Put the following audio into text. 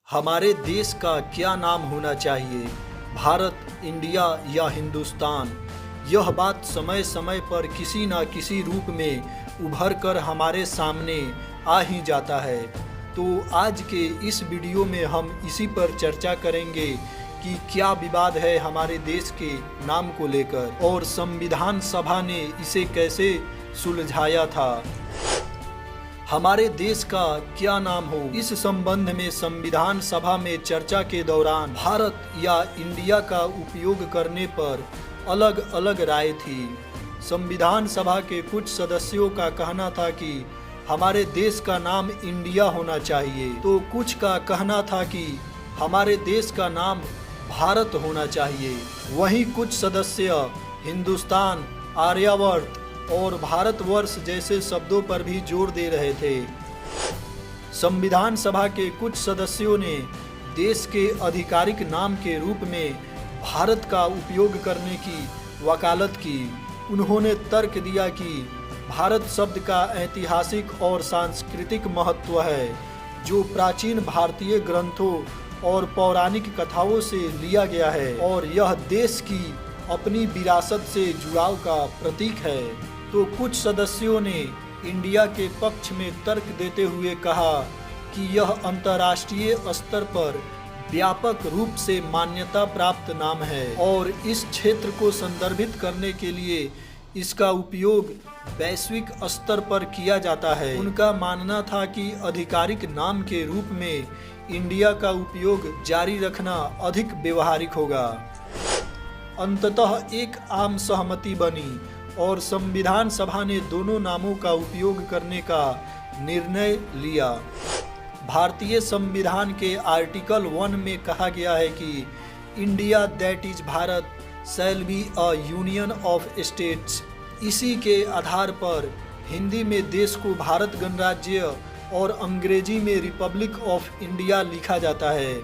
हमारे देश का क्या नाम होना चाहिए, भारत, इंडिया या हिंदुस्तान? यह बात समय समय पर किसी न किसी रूप में उभर कर हमारे सामने आ ही जाता है। तो आज के इस वीडियो में हम इसी पर चर्चा करेंगे कि क्या विवाद है हमारे देश के नाम को लेकर और संविधान सभा ने इसे कैसे सुलझाया था। हमारे देश का क्या नाम हो, इस संबंध में संविधान सभा में चर्चा के दौरान भारत या इंडिया का उपयोग करने पर अलग अलग राय थी। संविधान सभा के कुछ सदस्यों का कहना था कि हमारे देश का नाम इंडिया होना चाहिए, तो कुछ का कहना था कि हमारे देश का नाम भारत होना चाहिए। वहीं कुछ सदस्य हिंदुस्तान, आर्यावर्त और भारतवर्ष जैसे शब्दों पर भी जोर दे रहे थे। संविधान सभा के कुछ सदस्यों ने देश के आधिकारिक नाम के रूप में भारत का उपयोग करने की वकालत की। उन्होंने तर्क दिया कि भारत शब्द का ऐतिहासिक और सांस्कृतिक महत्व है, जो प्राचीन भारतीय ग्रंथों और पौराणिक कथाओं से लिया गया है और यह देश की अपनी विरासत से जुड़ाव का प्रतीक है। तो कुछ सदस्यों ने इंडिया के पक्ष में तर्क देते हुए कहा कि यह अंतर्राष्ट्रीय स्तर पर व्यापक रूप से मान्यता प्राप्त नाम है और इस क्षेत्र को संदर्भित करने के लिए इसका उपयोग वैश्विक स्तर पर किया जाता है। उनका मानना था कि आधिकारिक नाम के रूप में इंडिया का उपयोग जारी रखना अधिक व्यवहारिक होगा। अंततः एक आम सहमति बनी और संविधान सभा ने दोनों नामों का उपयोग करने का निर्णय लिया। भारतीय संविधान के आर्टिकल 1 में कहा गया है कि India that is Bharat shall be a union of states. इसी के आधार पर हिंदी में देश को भारत गणराज्य और अंग्रेजी में रिपब्लिक ऑफ इंडिया लिखा जाता है।